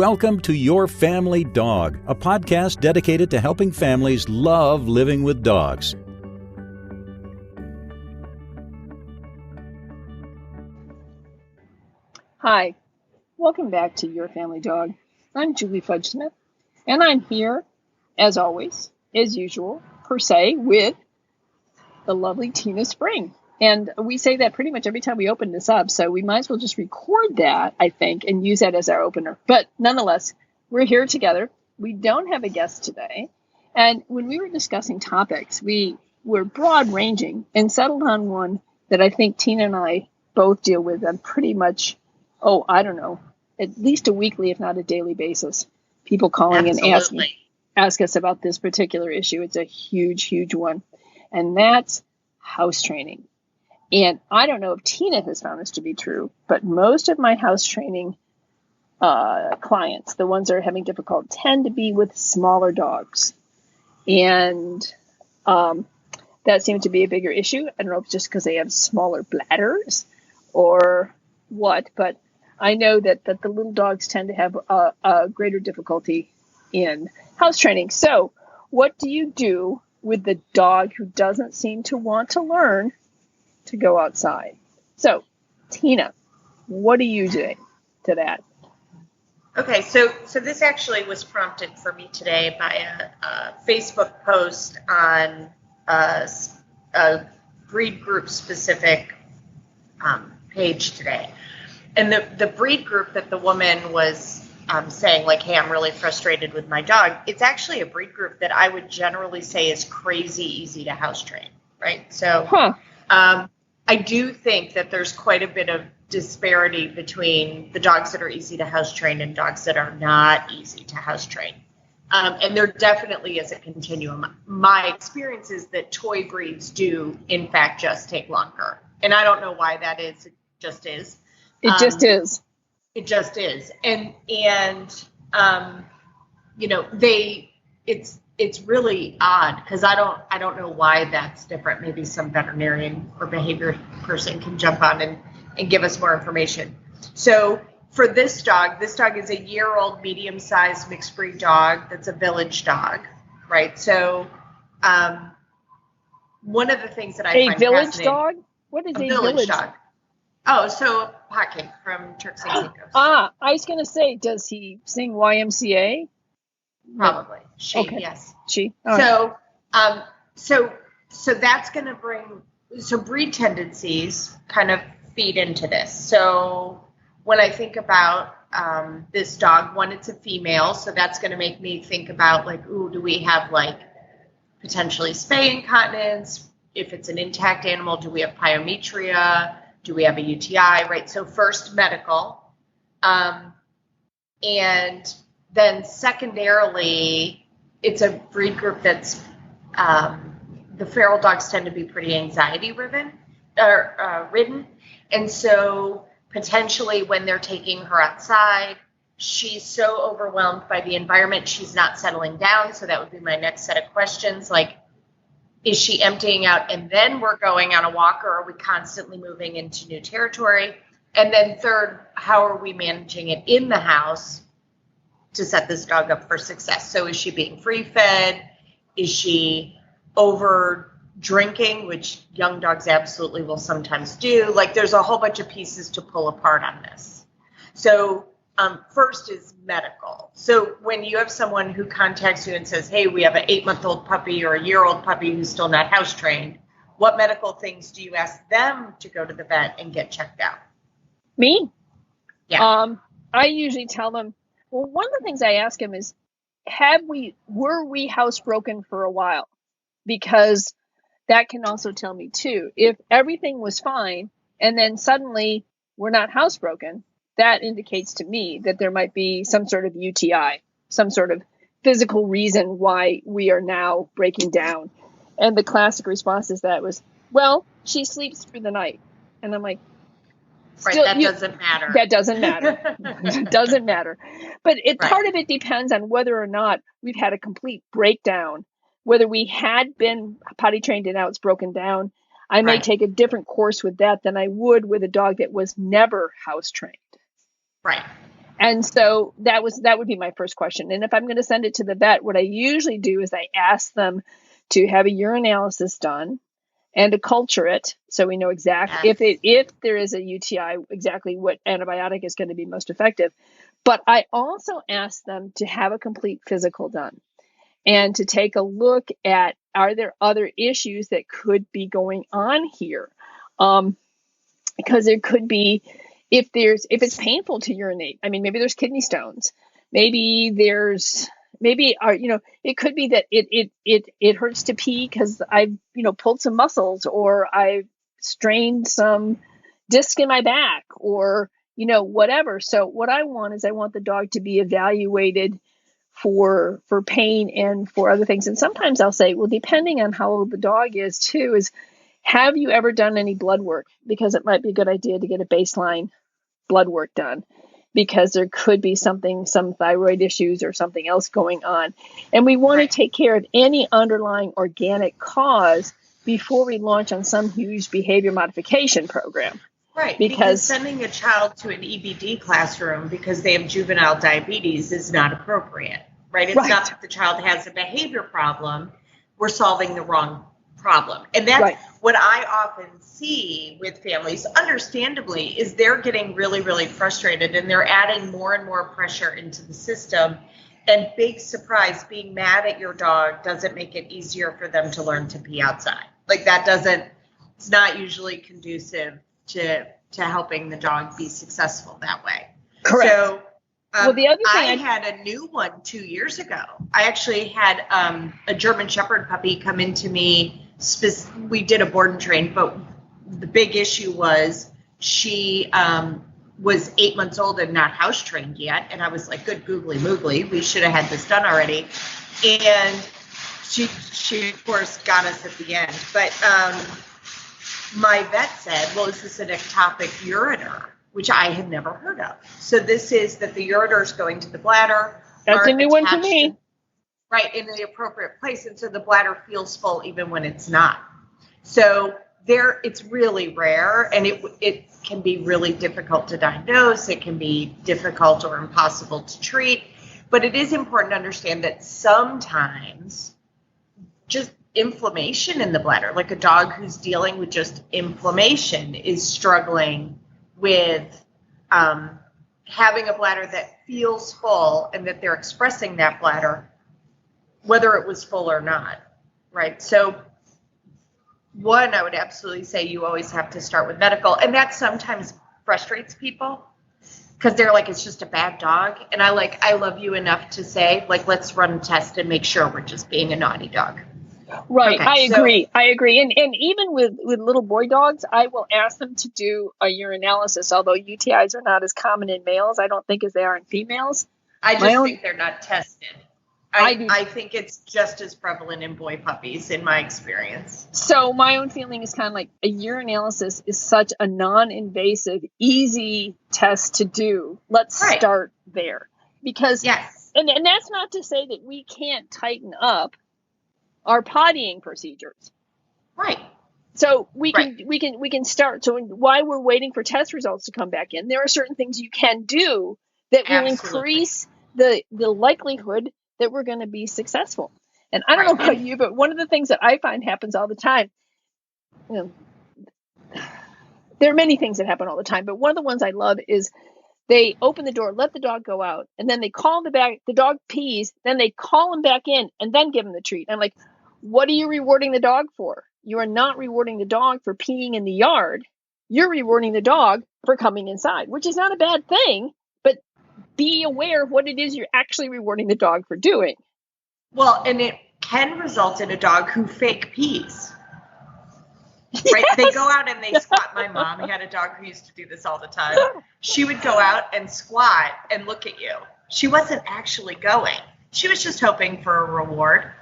Welcome to Your Family Dog, a podcast dedicated to helping families love living with dogs. Hi, welcome back to Your Family Dog. I'm Julie Fudge Smith, and I'm here, as always, as usual, per se, with the lovely Tina Spring. And we say that pretty much every time we open this up, so we might as well just record that, I think, and use that as our opener. But nonetheless, we're here together. We don't have a guest today. And when we were discussing topics, we were broad-ranging and settled on one that I think Tina and I both deal with on pretty much, at least a weekly, if not a daily basis. People calling and ask us about this particular issue. It's a huge, huge one. And that's house training. And I don't know if Tina has found this to be true, but most of my house training clients, the ones that are having difficulty, tend to be with smaller dogs. And that seems to be a bigger issue. I don't know if it's just because they have smaller bladders or what, but I know that the little dogs tend to have a greater difficulty in house training. So what do you do with the dog who doesn't seem to want to learn to go outside? So, Tina, what are you doing to that? Okay, so this actually was prompted for me today by a Facebook post on a breed group specific page today. And the breed group that the woman was saying, like, hey, I'm really frustrated with my dog, it's actually a breed group that I would generally say is crazy easy to house train, right? So I do think that there's quite a bit of disparity between the dogs that are easy to house train and dogs that are not easy to house train. And there definitely is a continuum. My experience is that toy breeds do, in fact, just take longer. And I don't know why that is. It just is. It just is. It just is. And it's really odd because I don't know why that's different. Maybe some veterinarian or behavior person can jump on and give us more information. So for this dog is a year-old medium-sized mixed breed dog that's a village dog, right? So one of the things that I find village fascinating. Dog? What is a village dog? Oh, so Hotcake from Turks and Caicos. I was going to say, does he sing YMCA? Probably. She, okay. Yes. She. So, so that's going to bring, so breed tendencies kind of feed into this. So when I think about this dog, one, it's a female, so that's going to make me think about, like, ooh, do we have, like, potentially spay incontinence? If it's an intact animal, do we have pyometria? Do we have a UTI, right? So first, medical. And then secondarily, it's a breed group that's, the feral dogs tend to be pretty anxiety ridden. And so potentially when they're taking her outside, she's so overwhelmed by the environment, she's not settling down. So that would be my next set of questions. Like, is she emptying out and then we're going on a walk, or are we constantly moving into new territory? And then third, how are we managing it in the house to set this dog up for success? So is she being free fed? Is she over drinking, which young dogs absolutely will sometimes do? Like, there's a whole bunch of pieces to pull apart on this. So first is medical. So when you have someone who contacts you and says, hey, we have an 8-month-old puppy or a year-old puppy who's still not house trained, what medical things do you ask them to go to the vet and get checked out? Me? Yeah. I usually tell them, well, one of the things I ask them is, were we housebroken for a while? Because that can also tell me too. If everything was fine and then suddenly we're not housebroken, that indicates to me that there might be some sort of UTI, some sort of physical reason why we are now breaking down. And the classic response to that was, well, she sleeps through the night. And I'm like, right, that doesn't matter. That doesn't matter. It doesn't matter. But part of it depends on whether or not we've had a complete breakdown, whether we had been potty trained and now it's broken down. I may take a different course with that than I would with a dog that was never house trained. Right. And so that would be my first question. And if I'm going to send it to the vet, what I usually do is I ask them to have a urinalysis done and to culture it, so we know exactly if there is a UTI, exactly what antibiotic is going to be most effective. But I also ask them to have a complete physical done and to take a look at, are there other issues that could be going on here? Because there could be, if it's painful to urinate, I mean, maybe there's kidney stones, maybe it could be that it hurts to pee because I've, pulled some muscles, or I've strained some disc in my back, or, whatever. So what I want the dog to be evaluated for pain and for other things. And sometimes I'll say, well, depending on how old the dog is too, is, have you ever done any blood work? Because it might be a good idea to get a baseline blood work done, because there could be some thyroid issues or something else going on. And we want to take care of any underlying organic cause before we launch on some huge behavior modification program. Right, because sending a child to an EBD classroom because they have juvenile diabetes is not appropriate, right? It's not that the child has a behavior problem. We're solving the wrong problem. And that's what I often see with families, understandably, is they're getting really, really frustrated, and they're adding more and more pressure into the system. And big surprise, being mad at your dog doesn't make it easier for them to learn to pee outside. Like it's not usually conducive to helping the dog be successful that way. Correct. So the other thing I had a new one 2 years ago. I actually had a German Shepherd puppy come into me. We did a board and train, but the big issue was she was 8 months old and not house trained yet. And I was like, good googly moogly, we should have had this done already. And she of course got us at the end. But my vet said, well, is this an ectopic ureter, which I had never heard of. So this is that the ureter is going to the bladder. That's a new one for me. Right, in the appropriate place. And so the bladder feels full even when it's not. So it's really rare, and it can be really difficult to diagnose. It can be difficult or impossible to treat. But it is important to understand that sometimes just inflammation in the bladder, like a dog who's dealing with just inflammation is struggling with having a bladder that feels full, and that they're expressing that bladder, whether it was full or not, right? So one, I would absolutely say you always have to start with medical, and that sometimes frustrates people because they're like, it's just a bad dog. And I love you enough to say, like, let's run a test and make sure we're just being a naughty dog. Right. Okay, I agree. And even with little boy dogs, I will ask them to do a urinalysis, although UTIs are not as common in males, I don't think, as they are in females. I just think they're not tested. I think it's just as prevalent in boy puppies, in my experience. So my own feeling is kind of like a urinalysis is such a non-invasive, easy test to do. Let's start there. Because, and that's not to say that we can't tighten up our pottying procedures. Right. So we can start. So while we're waiting for test results to come back in, there are certain things you can do that will increase the likelihood that we're going to be successful. And I don't know about you, but one of the things that I find happens all the time, there are many things that happen all the time, but one of the ones I love is they open the door, let the dog go out, and then they call the dog pees, then they call him back in and then give him the treat. I'm like, what are you rewarding the dog for? You are not rewarding the dog for peeing in the yard. You're rewarding the dog for coming inside, which is not a bad thing, but be aware of what it is you're actually rewarding the dog for doing. Well, and it can result in a dog who fake pees. Right? They go out and they squat. My mom had a dog who used to do this all the time. She would go out and squat and look at you. She wasn't actually going. She was just hoping for a reward.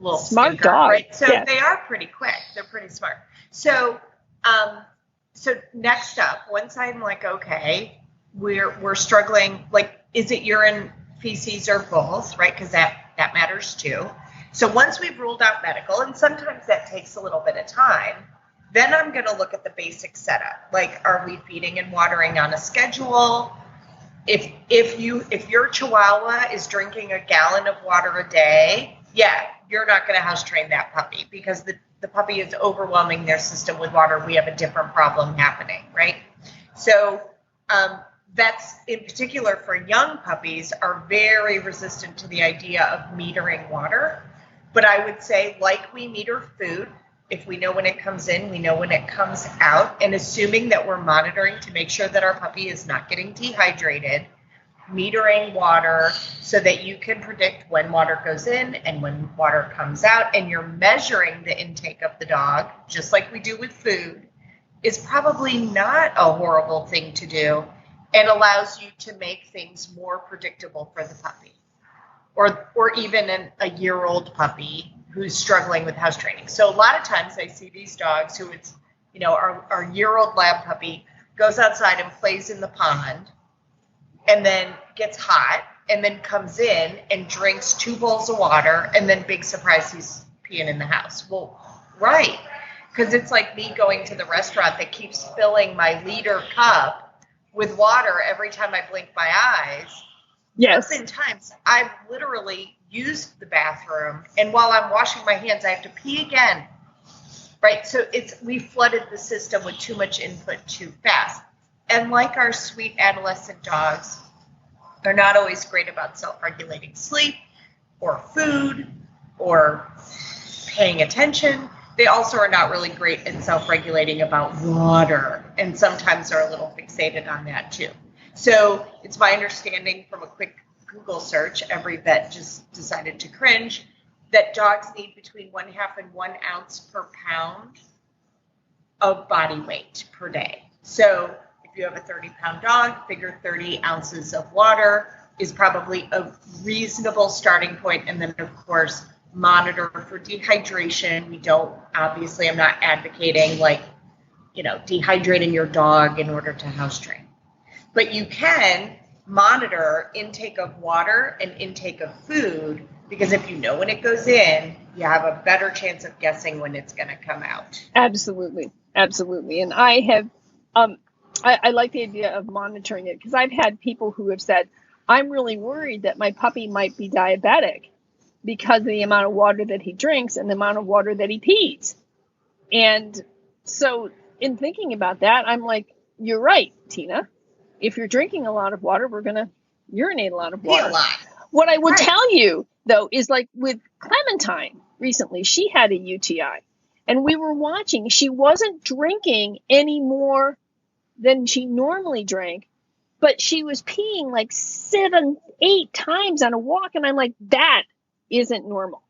Little smart stinker, dog. Right? So they are pretty quick. They're pretty smart. So next up, once I'm like, okay, we're struggling, like, is it urine, feces, or both, right? Because that matters too. So once we've ruled out medical, and sometimes that takes a little bit of time, then I'm going to look at the basic setup. Like, are we feeding and watering on a schedule? if your Chihuahua is drinking a gallon of water a day, yeah, you're not going to house train that puppy because the puppy is overwhelming their system with water. We have a different problem happening, right? So that's in particular for young puppies are very resistant to the idea of metering water. But I would say, like we meter food, if we know when it comes in, we know when it comes out, and assuming that we're monitoring to make sure that our puppy is not getting dehydrated, metering water so that you can predict when water goes in and when water comes out, and you're measuring the intake of the dog, just like we do with food, is probably not a horrible thing to do and allows you to make things more predictable for the puppy. Or even a year-old puppy who's struggling with house training. So a lot of times I see these dogs who it's, our year-old lab puppy goes outside and plays in the pond and then gets hot and then comes in and drinks 2 bowls of water and then big surprise he's peeing in the house. Well, right. Because it's like me going to the restaurant that keeps filling my liter cup with water every time I blink my eyes. Yes. There have been times I've literally used the bathroom, and while I'm washing my hands, I have to pee again. Right? So we flooded the system with too much input too fast. And like our sweet adolescent dogs, they're not always great about self-regulating sleep or food or paying attention. They also are not really great at self-regulating about water, and sometimes are a little fixated on that too. So it's my understanding from a quick Google search, every vet just decided to cringe, that dogs need between 1/2 and 1 ounce per pound of body weight per day. So if you have a 30-pound dog, figure 30 ounces of water is probably a reasonable starting point. And then, of course, monitor for dehydration. I'm not advocating dehydrating your dog in order to house train. But you can monitor intake of water and intake of food, because if you know when it goes in, you have a better chance of guessing when it's going to come out. Absolutely. Absolutely. And I have, I like the idea of monitoring it, because I've had people who have said, I'm really worried that my puppy might be diabetic because of the amount of water that he drinks and the amount of water that he pees. And so in thinking about that, I'm like, you're right, Tina. If you're drinking a lot of water, we're going to urinate a lot of water. What I would tell you, though, is like with Clementine recently, she had a UTI. And we were watching. She wasn't drinking any more than she normally drank, but she was peeing like 7, 8 times on a walk. And I'm like, that isn't normal.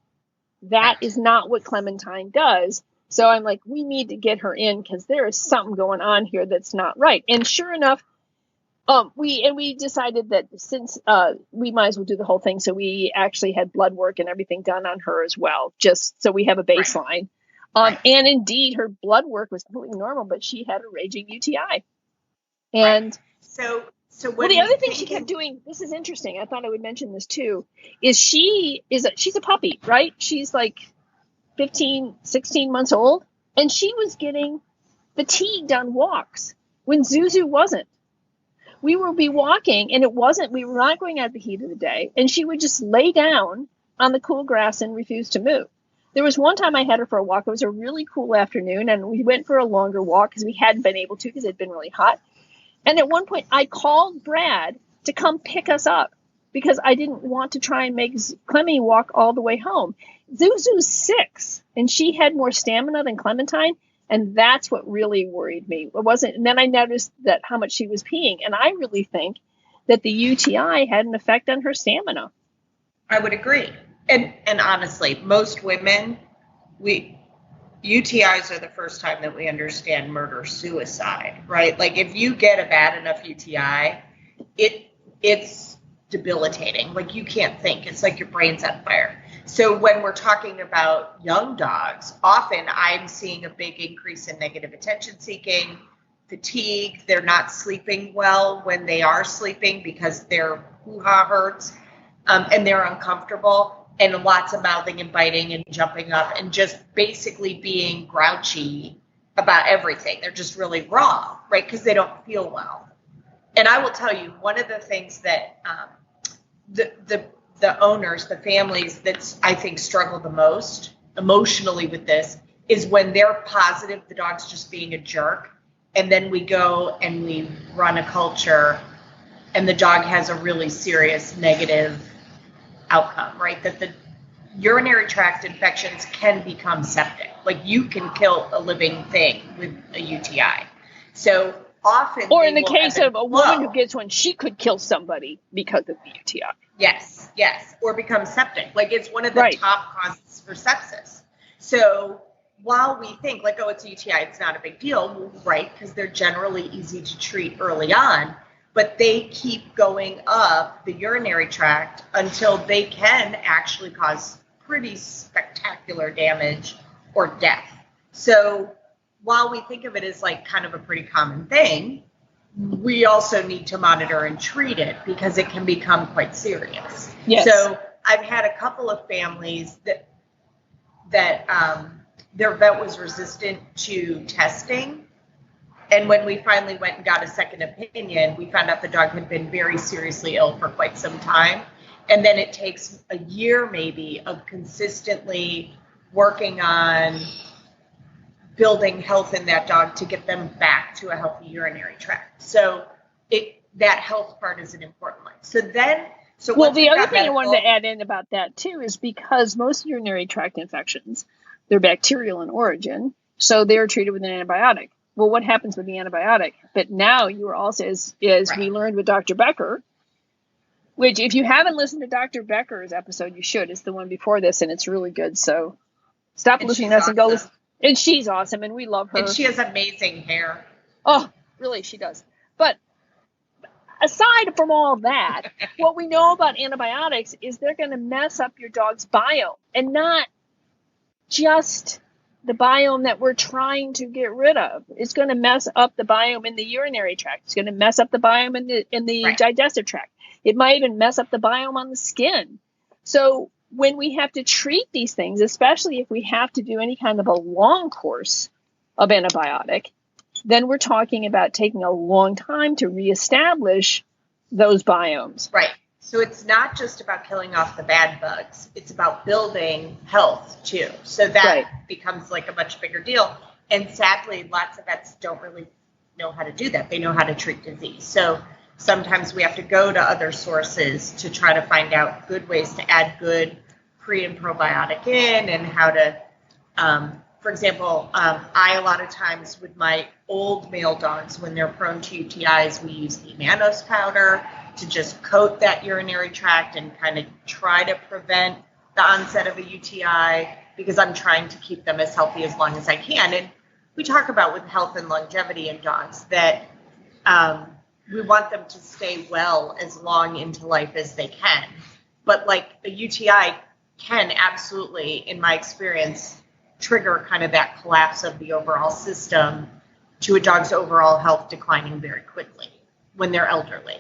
That is not what Clementine does. So I'm like, we need to get her in, because there is something going on here that's not right. And sure enough, we decided that since we might as well do the whole thing, so we actually had blood work and everything done on her as well, just so we have a baseline. And indeed, her blood work was completely normal, but she had a raging UTI. And so the other thing she kept doing, this is interesting, I thought I would mention this too, is she's a puppy, right? She's like 15, 16 months old, and she was getting fatigued on walks when Zuzu wasn't. We would be walking, and we were not going out the heat of the day, and she would just lay down on the cool grass and refuse to move. There was one time I had her for a walk. It was a really cool afternoon, and we went for a longer walk because we hadn't been able to, because it had been really hot. And at one point, I called Brad to come pick us up because I didn't want to try and make Clemmy walk all the way home. Zuzu's 6, and she had more stamina than Clementine. And that's what really worried me. It wasn't, and then I noticed that how much she was peeing. And I really think that the UTI had an effect on her stamina. I would agree. And honestly, most women, UTIs are the first time that we understand murder-suicide, right? Like if you get a bad enough UTI, it's debilitating. Like you can't think. It's like your brain's on fire. So when we're talking about young dogs, often I'm seeing a big increase in negative attention seeking, fatigue. They're not sleeping well when they are sleeping because their hoo-ha hurts, and they're uncomfortable, and lots of mouthing and biting and jumping up and just basically being grouchy about everything. They're just really raw, right? Because they don't feel well. And I will tell you, one of the things that the owners, the families that I think struggle the most emotionally with this is when they're positive the dog's just being a jerk, and then we go and we run a culture and the dog has a really serious negative outcome, right? That the urinary tract infections can become septic. Like, you can kill a living thing with a UTI. So often, or in the case of a woman who gets one, she could kill somebody because of the UTI. Yes, or become septic. Like, it's one of the top causes for sepsis. So while we think like, oh, it's a UTI, it's not a big deal, right? Because they're generally easy to treat early on, but they keep going up the urinary tract until they can actually cause pretty spectacular damage or death. So while we think of it as like kind of a pretty common thing, we also need to monitor and treat it because it can become quite serious. Yes. So I've had a couple of families that their vet was resistant to testing. And when we finally went and got a second opinion, we found out the dog had been very seriously ill for quite some time. And then it takes a year maybe of consistently working on building health in that dog to get them back to a healthy urinary tract. So that health part is an important one. Well, the other thing I wanted to add in about that too is because most urinary tract infections, they're bacterial in origin, so they're treated with an antibiotic. Well, what happens with the antibiotic? But now you are also, as we learned with Dr. Becker, which if you haven't listened to Dr. Becker's episode, you should. It's the one before this, and it's really good. So stop listening to us and go listen. And she's awesome, and we love her. And she has amazing hair. Oh, really, she does. But aside from all that, what we know about antibiotics is they're going to mess up your dog's biome, and not just the biome that we're trying to get rid of. It's going to mess up the biome in the urinary tract. It's going to mess up the biome in the digestive tract. It might even mess up the biome on the skin. So when we have to treat these things, especially if we have to do any kind of a long course of antibiotic, then we're talking about taking a long time to reestablish those biomes. Right. So it's not just about killing off the bad bugs. It's about building health too. So that becomes like a much bigger deal. And sadly, lots of vets don't really know how to do that. They know how to treat disease. So sometimes we have to go to other sources to try to find out good ways to add good pre and probiotic in, and how to, for example, I a lot of times with my old male dogs, when they're prone to UTIs, we use the mannose powder to just coat that urinary tract and kind of try to prevent the onset of a UTI, because I'm trying to keep them as healthy as long as I can. And we talk about with health and longevity in dogs that we want them to stay well as long into life as they can. But like a UTI can absolutely, in my experience, trigger kind of that collapse of the overall system to a dog's overall health declining very quickly when they're elderly.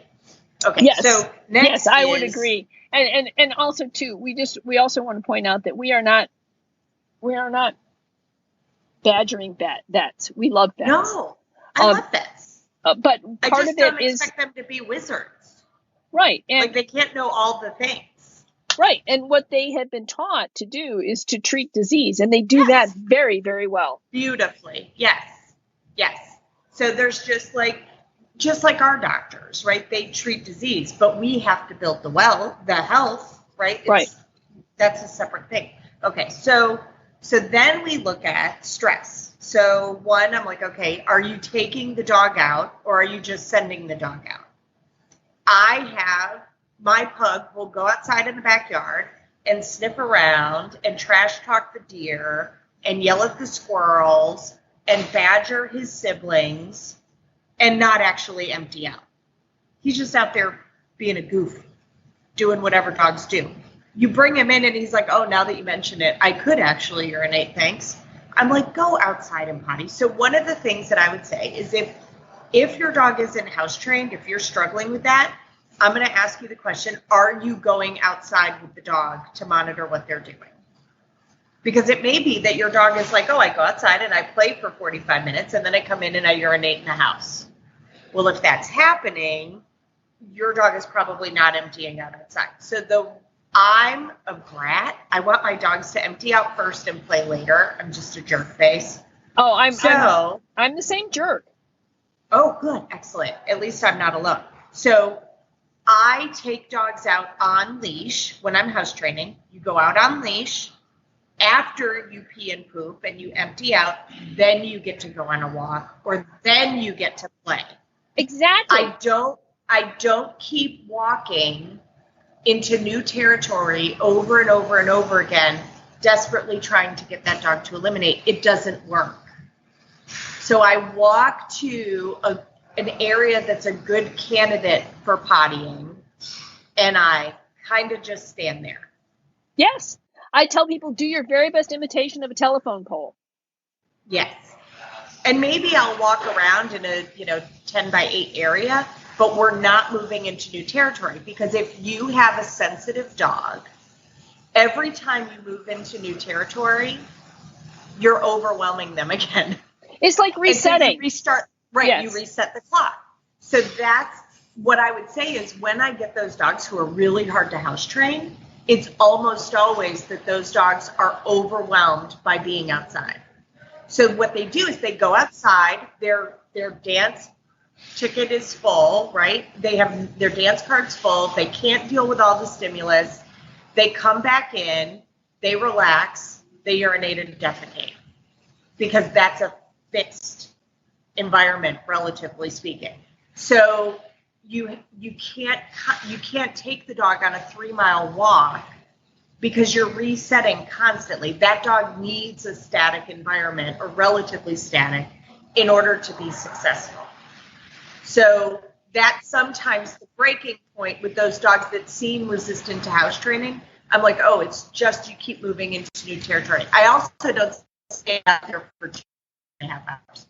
Okay. Yes. So next, I would agree. And also too, we also want to point out that we are not badgering vets. We love vets. No, I love vets. But part of it is expect them to be wizards. Right. And like they can't know all the things. Right. And what they have been taught to do is to treat disease. And they do that very, very well. Beautifully. Yes. So there's just like our doctors, right? They treat disease, but we have to build the health, right? That's a separate thing. Okay. So then we look at stress. So one, I'm like, okay, are you taking the dog out or are you just sending the dog out? My pug will go outside in the backyard and sniff around and trash talk the deer and yell at the squirrels and badger his siblings and not actually empty out. He's just out there being a goof, doing whatever dogs do. You bring him in and he's like, oh, now that you mention it, I could actually urinate, thanks. I'm like, go outside and potty. So one of the things that I would say is if your dog isn't house trained, if you're struggling with that, I'm going to ask you the question, are you going outside with the dog to monitor what they're doing? Because it may be that your dog is like, oh, I go outside and I play for 45 minutes and then I come in and I urinate in the house. Well, if that's happening, your dog is probably not emptying out outside. So I'm a brat. I want my dogs to empty out first and play later. I'm just a jerk face. Oh, I'm the same jerk. Oh, good. Excellent. At least I'm not alone. So I take dogs out on leash when I'm house training. You go out on leash. After you pee and poop and you empty out, then you get to go on a walk, or then you get to play. Exactly. I don't keep walking into new territory over and over and over again, desperately trying to get that dog to eliminate. It doesn't work. So I walk to an area that's a good candidate for pottying, and I kind of just stand there. Yes. I tell people, do your very best imitation of a telephone pole. Yes. And maybe I'll walk around in a 10 by 8 area, but we're not moving into new territory, because if you have a sensitive dog, every time you move into new territory, you're overwhelming them again. It's like resetting. You restart, right? Yes. You reset the clock. So that's what I would say is, when I get those dogs who are really hard to house train, it's almost always that those dogs are overwhelmed by being outside. So what they do is they go outside, their dance ticket is full, right? They have their dance cards full. They can't deal with all the stimulus. They come back in, they relax, they urinate and defecate, because that's a fixed environment, relatively speaking. So you can't take the dog on a 3-mile walk, because you're resetting constantly. That dog needs a static environment, or relatively static, in order to be successful. So that's sometimes the breaking point with those dogs that seem resistant to house training. I'm like, oh, it's just you keep moving into new territory. I also don't stay out there for 2.5 hours.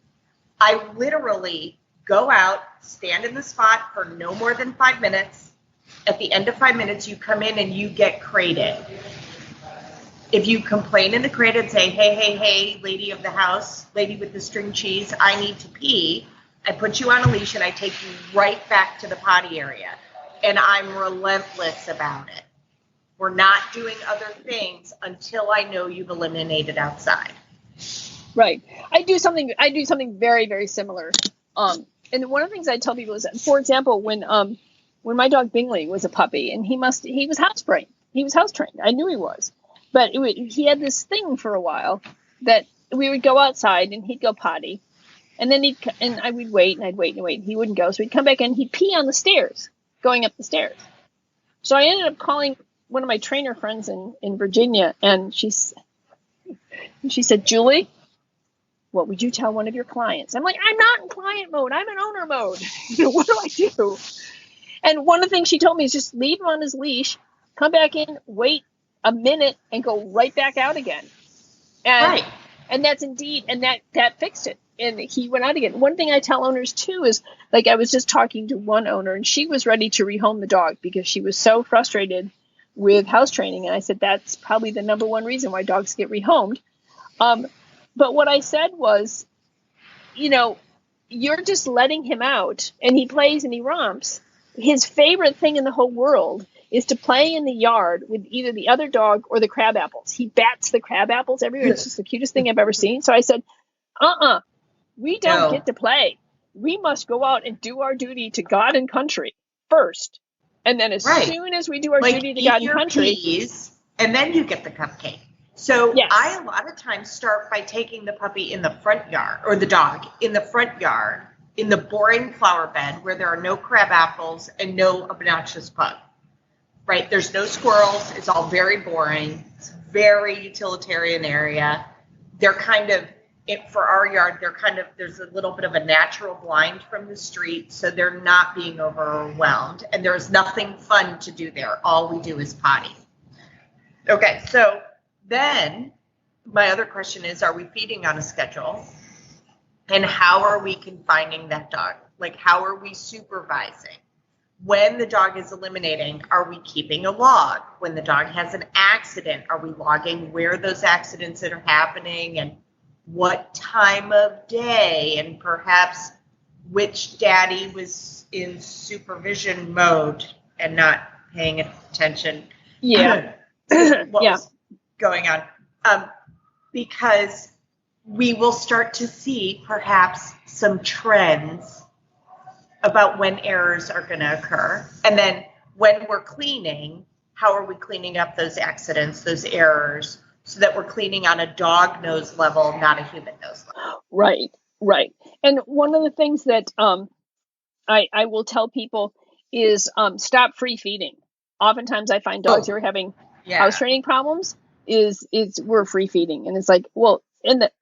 I literally go out, stand in the spot for no more than 5 minutes. At the end of 5 minutes, you come in and you get crated. If you complain in the crate and say, hey, lady of the house, lady with the string cheese, I need to pee, I put you on a leash and I take you right back to the potty area. And I'm relentless about it. We're not doing other things until I know you've eliminated outside. Right. I do something very, very similar. And one of the things I tell people is that, for example, when my dog Bingley was a puppy, and he was house trained. He was house trained. I knew he was. But he had this thing for a while that we would go outside and he'd go potty, and then I would wait and I'd wait and wait. He wouldn't go, so he'd come back and he'd pee on the stairs, going up the stairs. So I ended up calling one of my trainer friends in Virginia, and she said, Julie, what would you tell one of your clients? I'm like, I'm not in client mode. I'm in owner mode. What do I do? And one of the things she told me is just leave him on his leash, come back in, wait a minute, and go right back out again. And, right. And that's indeed, and that fixed it. And he went out again. One thing I tell owners too is, like, I was just talking to one owner, and she was ready to rehome the dog because she was so frustrated with house training. And I said, that's probably the number one reason why dogs get rehomed. But what I said was, you're just letting him out, and he plays and he romps. His favorite thing in the whole world is to play in the yard with either the other dog or the crab apples. He bats the crab apples everywhere. It's just the cutest thing I've ever seen. So I said, we don't get to play. We must go out and do our duty to God and country first. And then as soon as we do our duty to God and country, peas, and then you get the cupcake. So yes. I a lot of times start by taking the puppy in the front yard, or the dog in the front yard, in the boring flower bed where there are no crab apples and no obnoxious bug. Right? There's no squirrels. It's all very boring. It's a very utilitarian area. They're kind of, for our yard, there's a little bit of a natural blind from the street, so they're not being overwhelmed. And there's nothing fun to do there. All we do is potty. Okay, so then my other question is, are we feeding on a schedule? And how are we confining that dog? Like, how are we supervising? When the dog is eliminating, are we keeping a log? When the dog has an accident, are we logging where those accidents are happening and what time of day, and perhaps which daddy was in supervision mode and not paying attention. Yeah. What Yeah. was going on. Because we will start to see perhaps some trends about when errors are going to occur. And then when we're cleaning, how are we cleaning up those accidents, those errors, so that we're cleaning on a dog nose level, not a human nose level? Right. Right. And one of the things that I will tell people is stop free feeding. Oftentimes I find dogs who are having house training problems is we're free feeding. And it's like, well,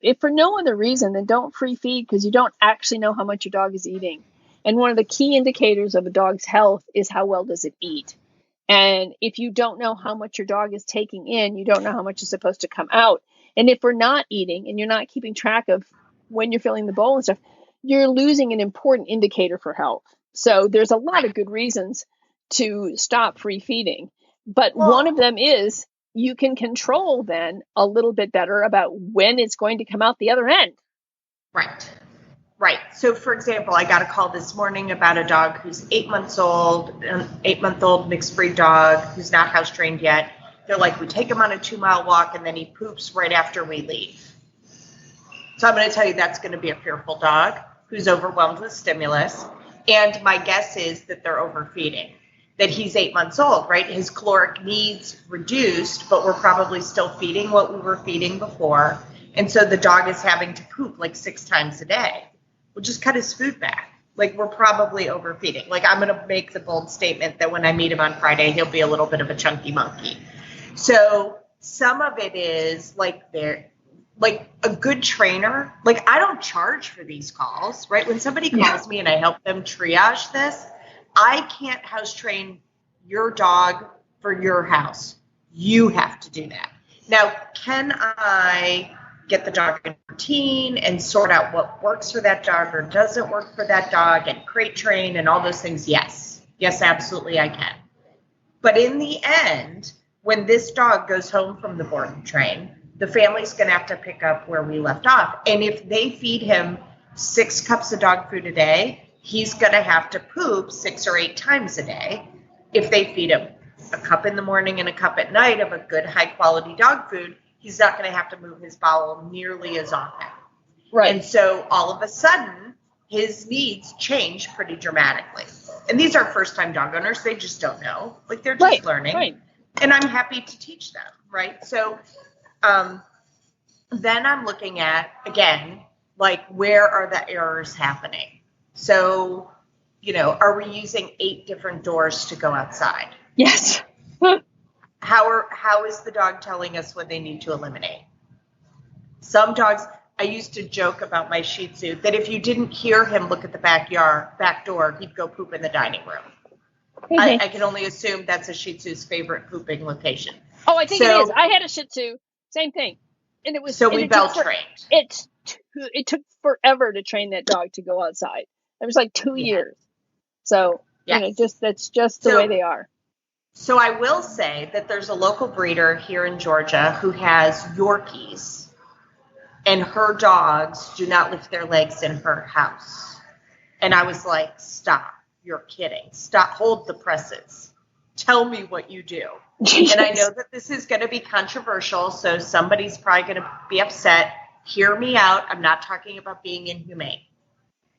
if for no other reason, then don't free feed, because you don't actually know how much your dog is eating. And one of the key indicators of a dog's health is how well does it eat. And if you don't know how much your dog is taking in, you don't know how much is supposed to come out. And if we're not eating and you're not keeping track of when you're filling the bowl and stuff, you're losing an important indicator for health. So there's a lot of good reasons to stop free feeding. But one of them is you can control then a little bit better about when it's going to come out the other end. Right. Right. So, for example, I got a call this morning about a dog who's 8 months old, an 8-month-old mixed breed dog who's not house trained yet. They're like, we take him on a 2-mile walk and then he poops right after we leave. So I'm going to tell you that's going to be a fearful dog who's overwhelmed with stimulus. And my guess is that they're overfeeding, that he's 8 months old, right? His caloric needs reduced, but we're probably still feeding what we were feeding before. And so the dog is having to poop like 6 times a day. We'll just cut his food back. Like, we're probably overfeeding. Like, I'm going to make the bold statement that when I meet him on Friday, he'll be a little bit of a chunky monkey. So some of it is like a good trainer. Like, I don't charge for these calls, right? When somebody calls me and I help them triage this, I can't house train your dog for your house. You have to do that. Now, can I get the dog in routine and sort out what works for that dog or doesn't work for that dog and crate train and all those things? Yes. Yes, absolutely I can. But in the end, when this dog goes home from the board and train, the family's going to have to pick up where we left off. And if they feed him 6 cups of dog food a day, he's going to have to poop 6 or 8 times a day. If they feed him a cup in the morning and a cup at night of a good high quality dog food, he's not going to have to move his bowel nearly as often. Right. And so all of a sudden, his needs change pretty dramatically. And these are first-time dog owners. They just don't know. Like, they're just learning. Right. And I'm happy to teach them, right? So then I'm looking at, again, like, where are the errors happening? So, are we using 8 different doors to go outside? Yes. How is the dog telling us when they need to eliminate? Some dogs, I used to joke about my Shih Tzu that if you didn't hear him look at the back door, he'd go poop in the dining room. Mm-hmm. I can only assume that's a Shih Tzu's favorite pooping location. Oh, I think it is. I had a Shih Tzu, same thing, and it was so we bell trained. It took forever to train that dog to go outside. It was like 2 years. So that's just the way they are. So I will say that there's a local breeder here in Georgia who has Yorkies, and her dogs do not lift their legs in her house. And I was like, stop. You're kidding. Stop. Hold the presses. Tell me what you do. Yes. And I know that this is going to be controversial, so somebody's probably going to be upset. Hear me out. I'm not talking about being inhumane.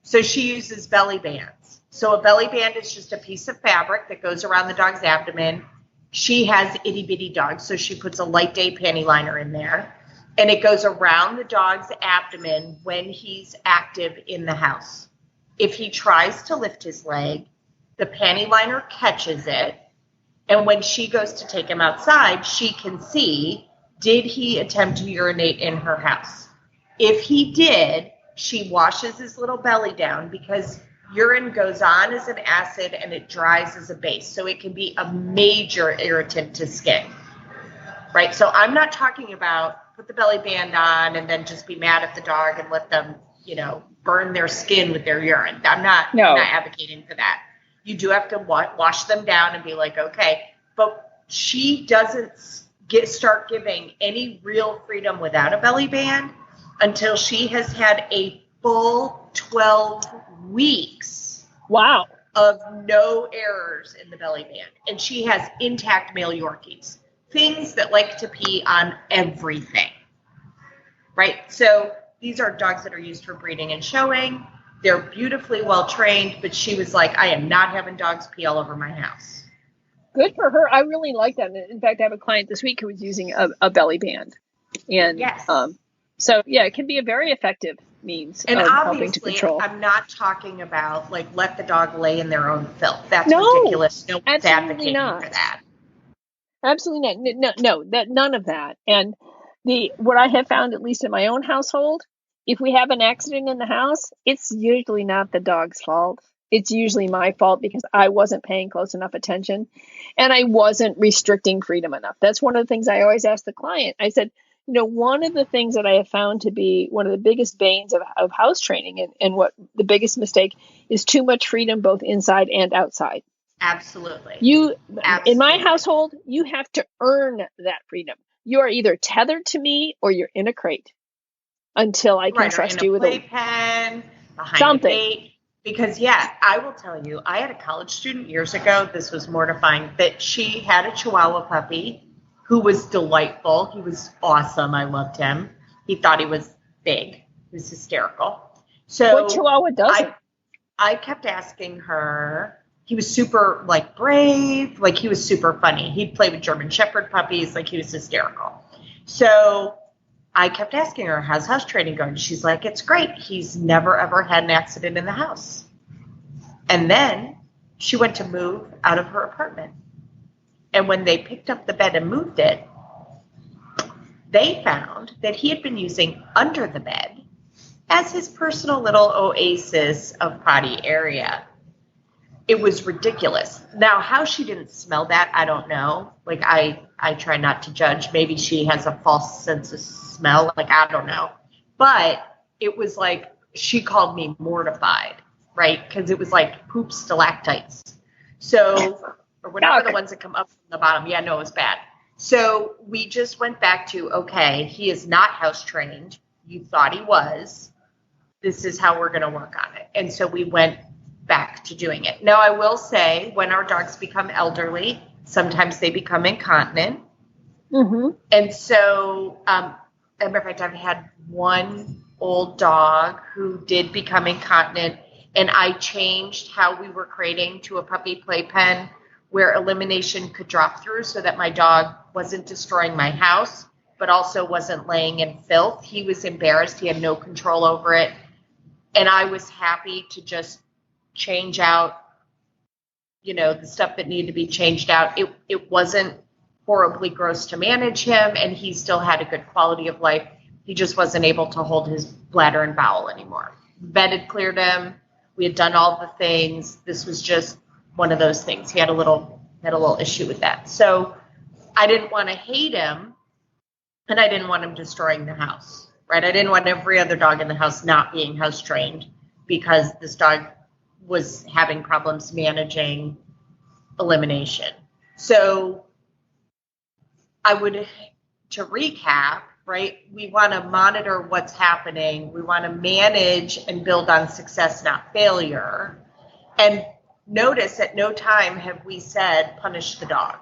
So she uses belly bands. So a belly band is just a piece of fabric that goes around the dog's abdomen. She has itty bitty dogs, so she puts a light day panty liner in there. And it goes around the dog's abdomen when he's active in the house. If he tries to lift his leg, the panty liner catches it. And when she goes to take him outside, she can see, did he attempt to urinate in her house? If he did, she washes his little belly down because urine goes on as an acid and it dries as a base. So it can be a major irritant to skin, right? So I'm not talking about put the belly band on and then just be mad at the dog and let them, burn their skin with their urine. I'm not advocating for that. You do have to wash them down and be like, okay. But she doesn't start giving any real freedom without a belly band until she has had a full 12 weeks. Wow. Of no errors in the belly band. And she has intact male Yorkies. Things that like to pee on everything. Right? So these are dogs that are used for breeding and showing. They're beautifully well trained, but she was like, I am not having dogs pee all over my house. Good for her. I really like that. In fact, I have a client this week who was using a belly band. And yes. So yeah, it can be a very effective means and of helping to control. I'm not talking about like let the dog lay in their own filth. That's ridiculous. No one's advocating for that. Absolutely not. No, that none of that. And what I have found, at least in my own household, if we have an accident in the house, it's usually not the dog's fault. It's usually my fault because I wasn't paying close enough attention and I wasn't restricting freedom enough. That's one of the things I always ask the client. I said, one of the things that I have found to be one of the biggest banes of house training and what the biggest mistake is too much freedom both inside and outside. Absolutely. In my household, you have to earn that freedom. You are either tethered to me or you're in a crate until I can trust you with a playpen, behind something. A gate. Because, I will tell you, I had a college student years ago, this was mortifying, that she had a Chihuahua puppy who was delightful. He was awesome. I loved him. He thought he was big. He was hysterical. So what Chihuahua doesn't? I kept asking her. He was super, brave. He was super funny. He'd play with German Shepherd puppies. He was hysterical. So I kept asking her, how's house training going? She's like, it's great. He's never, ever had an accident in the house. And then she went to move out of her apartment. And when they picked up the bed and moved it, they found that he had been using under the bed as his personal little oasis of potty area. It was ridiculous. Now, how she didn't smell that, I don't know. I try not to judge. Maybe she has a false sense of smell. I don't know. But it was she called me mortified, right? Because it was poop stalactites. So, or whatever the ones that come up from the bottom. Yeah, no, it was bad. So we just went back to, okay, he is not house trained. You thought he was. This is how we're going to work on it. And so we went back to doing it. Now, I will say when our dogs become elderly, sometimes they become incontinent. Mm-hmm. And so, as a matter of fact, I've had one old dog who did become incontinent, and I changed how we were creating to a puppy playpen where elimination could drop through so that my dog wasn't destroying my house, but also wasn't laying in filth. He was embarrassed. He had no control over it. And I was happy to just change out, the stuff that needed to be changed out. It wasn't horribly gross to manage him, and he still had a good quality of life. He just wasn't able to hold his bladder and bowel anymore. Vet had cleared him. We had done all the things. This was just one of those things. He had a little issue with that. So I didn't want to hate him, and I didn't want him destroying the house, right? I didn't want every other dog in the house not being house trained because this dog was having problems managing elimination. So to recap, right, we want to monitor what's happening. We want to manage and build on success, not failure. And notice at no time have we said punish the dog.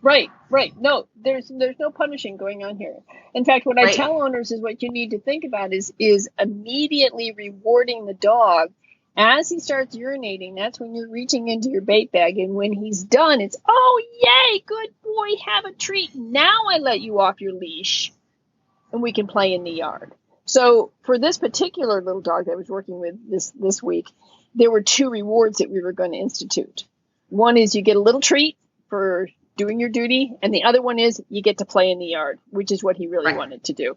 Right. No, there's no punishing going on here. In fact, what I tell owners is what you need to think about is immediately rewarding the dog as he starts urinating. That's when you're reaching into your bait bag, and when he's done, it's, oh, yay, good boy, have a treat. Now I let you off your leash, and we can play in the yard. So for this particular little dog that I was working with this week, there were two rewards that we were going to institute. One is you get a little treat for doing your duty, and the other one is you get to play in the yard, which is what he really wanted to do.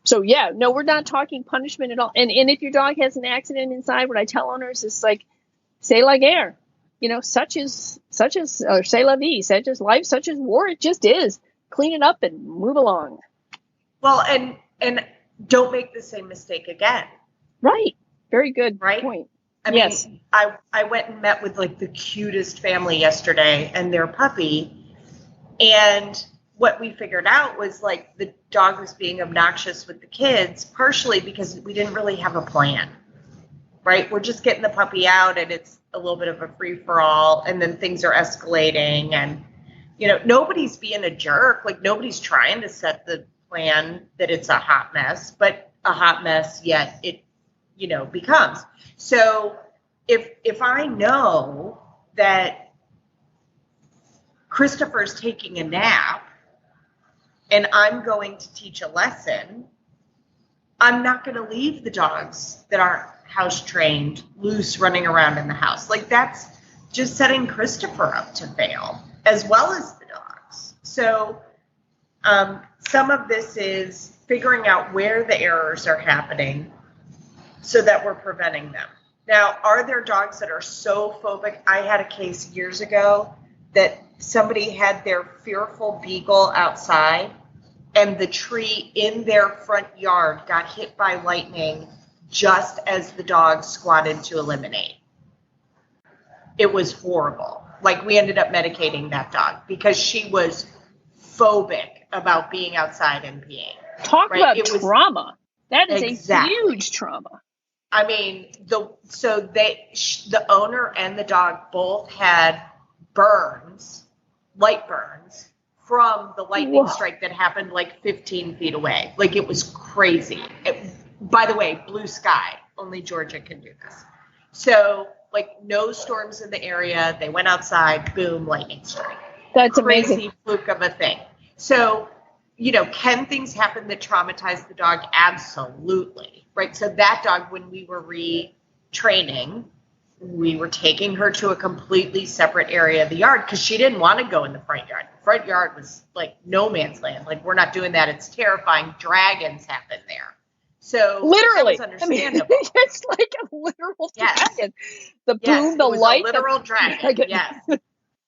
So no, we're not talking punishment at all. And if your dog has an accident inside, what I tell owners is c'est la guerre. Such is or c'est la vie, such is life, such is war. It just is. Clean it up and move along. Well, and don't make the same mistake again. Right. Very good point. I mean, I went and met with the cutest family yesterday and their puppy. And what we figured out was the dog was being obnoxious with the kids, partially because we didn't really have a plan, right? We're just getting the puppy out and it's a little bit of a free-for-all, and then things are escalating, and, nobody's being a jerk. Like, nobody's trying to set the plan that it's a hot mess, but a hot mess yet it, becomes. So if I know that Christopher's taking a nap and I'm going to teach a lesson, I'm not going to leave the dogs that aren't house trained loose running around in the house. Like, that's just setting Christopher up to fail, as well as the dogs. So some of this is figuring out where the errors are happening so that we're preventing them. Now, are there dogs that are so phobic? I had a case years ago that somebody had their fearful beagle outside, and the tree in their front yard got hit by lightning just as the dog squatted to eliminate. It was horrible. Like, we ended up medicating that dog because she was phobic about being outside and peeing. Talk about trauma. That is exactly. A huge trauma. I mean, the owner and the dog both had burns, light burns, from the lightning strike that happened like 15 feet away. Like, it was crazy. By the way, blue sky. Only Georgia can do this. So, like, no storms in the area. They went outside, boom, lightning strike. That's crazy amazing. Fluke of a thing. So, can things happen that traumatize the dog? Absolutely. Right? So that dog, when we were retraining, we were taking her to a completely separate area of the yard because she didn't want to go in the front yard. The front yard was like no man's land. Like, we're not doing that. It's terrifying. Dragons happen there. So literally, that was understandable. It's like a literal dragon. The boom, the light, a literal dragon. Yes.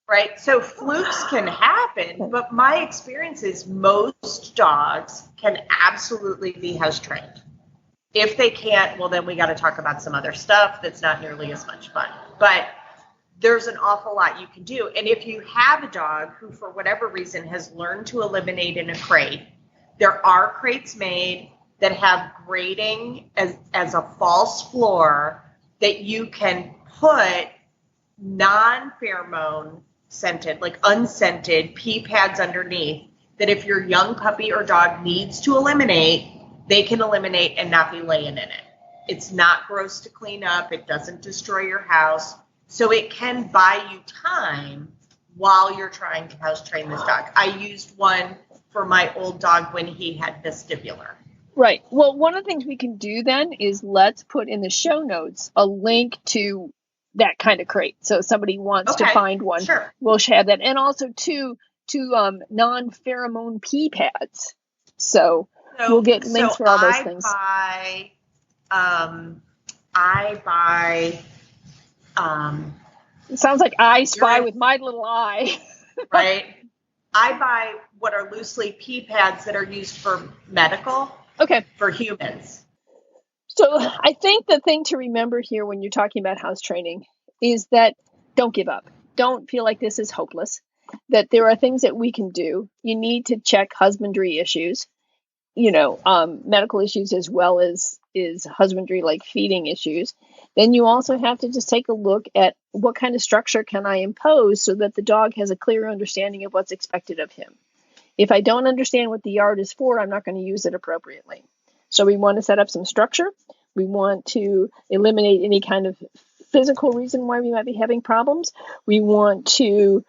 Right. So flukes can happen, but my experience is most dogs can absolutely be house trained. If they can't, well, then we got to talk about some other stuff that's not nearly as much fun. But there's an awful lot you can do. And if you have a dog who, for whatever reason, has learned to eliminate in a crate, there are crates made that have grating as a false floor that you can put non-pheromone scented, like unscented pee pads underneath, that if your young puppy or dog needs to eliminate, they can eliminate and not be laying in it. It's not gross to clean up. It doesn't destroy your house. So it can buy you time while you're trying to house train this dog. I used one for my old dog when he had vestibular. Right. Well, one of the things we can do then is let's put in the show notes a link to that kind of crate. So if somebody wants to find one, sure. We'll have that. And also to non-pheromone pee pads. So we'll get links for all those things. I buy. It sounds like I Spy with my little eye. Right. I buy what are loosely pee pads that are used for medical. Okay. For humans. So I think the thing to remember here when you're talking about house training is that don't give up. Don't feel like this is hopeless. That there are things that we can do. You need to check husbandry issues, medical issues as well as husbandry, like feeding issues. Then you also have to just take a look at what kind of structure can I impose so that the dog has a clear understanding of what's expected of him. If I don't understand what the yard is for, I'm not going to use it appropriately. So we want to set up some structure. We want to eliminate any kind of physical reason why we might be having problems. We want to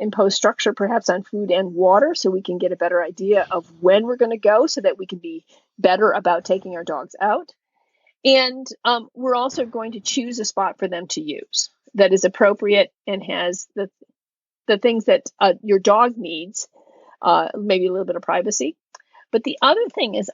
impose structure perhaps on food and water so we can get a better idea of when we're going to go so that we can be better about taking our dogs out. And we're also going to choose a spot for them to use that is appropriate and has the things that your dog needs, maybe a little bit of privacy. But the other thing is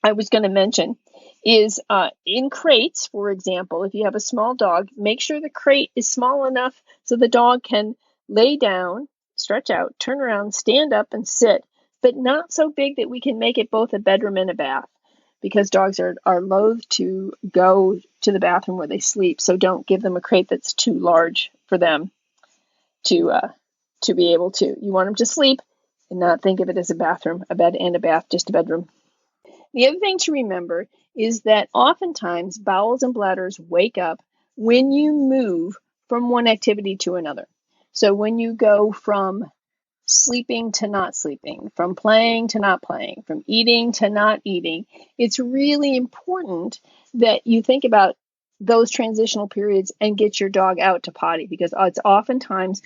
I was going to mention is in crates, for example, if you have a small dog, make sure the crate is small enough so the dog can lay down, stretch out, turn around, stand up, and sit, but not so big that we can make it both a bedroom and a bath, because dogs are loath to go to the bathroom where they sleep. So don't give them a crate that's too large for them to be able to. You want them to sleep and not think of it as a bathroom, a bed and a bath, just a bedroom. The other thing to remember is that oftentimes bowels and bladders wake up when you move from one activity to another. So when you go from sleeping to not sleeping, from playing to not playing, from eating to not eating, it's really important that you think about those transitional periods and get your dog out to potty, because it's oftentimes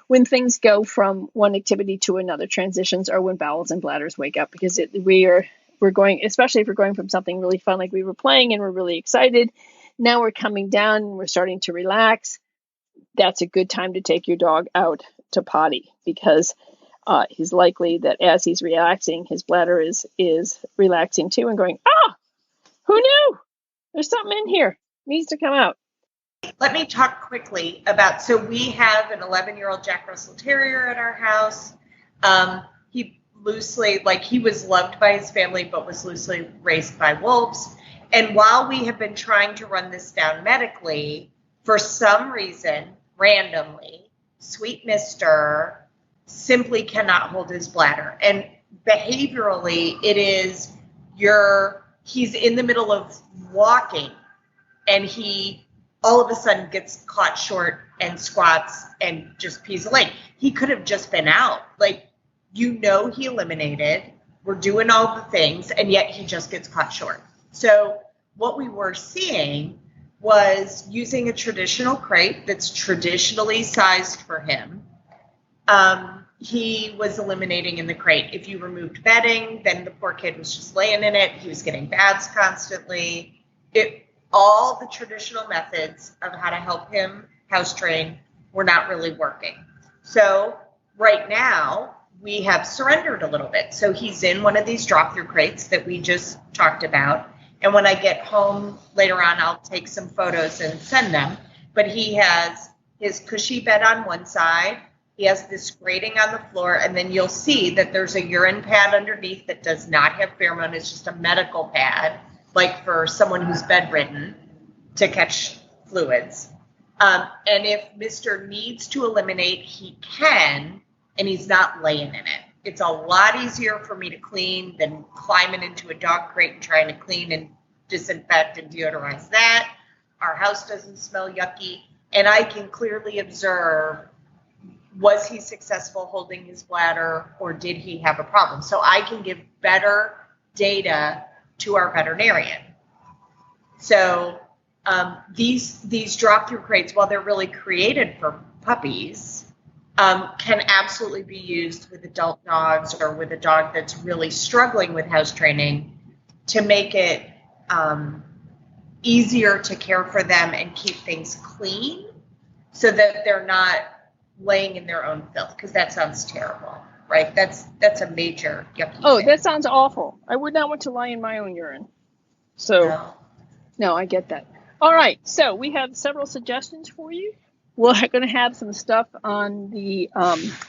when things go from one activity to another, transitions are when bowels and bladders wake up, because we're going, especially if we're going from something really fun like we were playing and we're really excited, now we're coming down and we're starting to relax. That's a good time to take your dog out to potty, because he's likely that as he's relaxing, his bladder is relaxing too and going, who knew? There's something in here. It needs to come out. Let me talk quickly about, so we have an 11-year-old Jack Russell Terrier at our house. He was loved by his family, but was loosely raised by wolves. And while we have been trying to run this down medically, for some reason, randomly, sweet Mr. simply cannot hold his bladder. And behaviorally, it is he's in the middle of walking and he all of a sudden gets caught short and squats and just pees a leg. He could have just been out. He eliminated. We're doing all the things, and yet he just gets caught short. So what we were seeing was using a traditional crate that's traditionally sized for him. He was eliminating in the crate. If you removed bedding, then the poor kid was just laying in it. He was getting baths constantly. All the traditional methods of how to help him house train were not really working. So right now we have surrendered a little bit. So he's in one of these drop-through crates that we just talked about. And when I get home later on, I'll take some photos and send them. But he has his cushy bed on one side. He has this grating on the floor. And then you'll see that there's a urine pad underneath that does not have pheromone. It's just a medical pad, like for someone who's bedridden, to catch fluids. And if Mr. needs to eliminate, he can, and he's not laying in it. It's a lot easier for me to clean than climbing into a dog crate and trying to clean and disinfect and deodorize that. Our house doesn't smell yucky. And I can clearly observe, was he successful holding his bladder, or did he have a problem? So I can give better data to our veterinarian. So these drop-through crates, while they're really created for puppies, can absolutely be used with adult dogs or with a dog that's really struggling with house training to make it easier to care for them and keep things clean so that they're not laying in their own filth, because that sounds terrible, right? That's a major yucky thing. That sounds awful. I would not want to lie in my own urine. So, no, I get that. All right, so we have several suggestions for you. We're going to have some stuff on the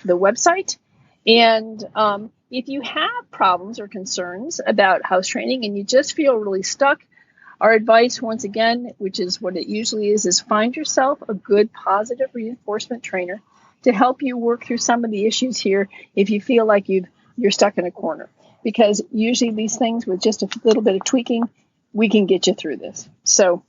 website. And if you have problems or concerns about house training and you just feel really stuck, our advice, once again, which is what it usually is find yourself a good positive reinforcement trainer to help you work through some of the issues here if you feel like you're stuck in a corner. Because usually these things, with just a little bit of tweaking, we can get you through this. So,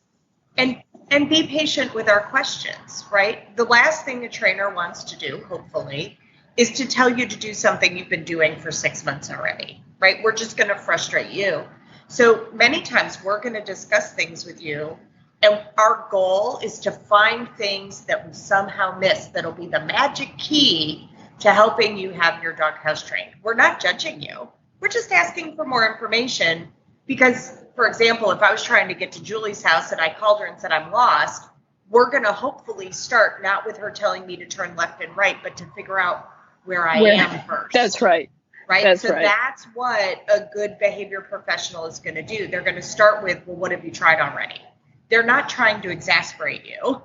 And be patient with our questions, right? The last thing a trainer wants to do, hopefully, is to tell you to do something you've been doing for 6 months already, right? We're just going to frustrate you. So many times we're going to discuss things with you, and our goal is to find things that we somehow missed that'll be the magic key to helping you have your dog house trained. We're not judging you. We're just asking for more information because, for example, if I was trying to get to Julie's house and I called her and said I'm lost, we're going to hopefully start not with her telling me to turn left and right, but to figure out where I am first. That's right. Right? That's so right. That's what a good behavior professional is going to do. They're going to start with, well, what have you tried already? They're not trying to exasperate you,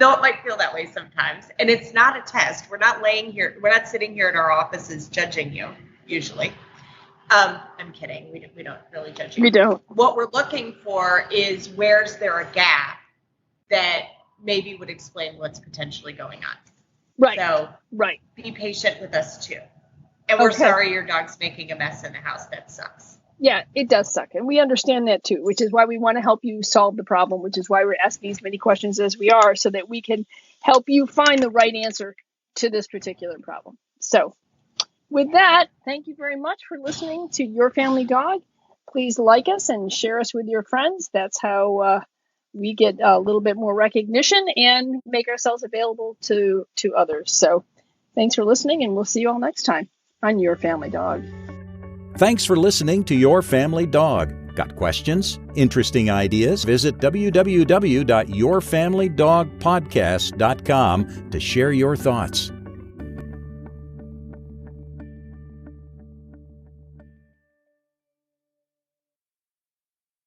though it might feel that way sometimes. And it's not a test. We're not sitting here at our offices judging you, usually. I'm kidding. We don't really judge you. We don't. What we're looking for is, where's there a gap that maybe would explain what's potentially going on. Right. So right. Be patient with us too. And we're sorry your dog's making a mess in the house. That sucks. Yeah, it does suck. And we understand that too, which is why we want to help you solve the problem, which is why we're asking as many questions as we are so that we can help you find the right answer to this particular problem. So with that, thank you very much for listening to Your Family Dog. Please like us and share us with your friends. That's how we get a little bit more recognition and make ourselves available to others. So thanks for listening, and we'll see you all next time on Your Family Dog. Thanks for listening to Your Family Dog. Got questions? Interesting ideas? Visit www.yourfamilydogpodcast.com to share your thoughts.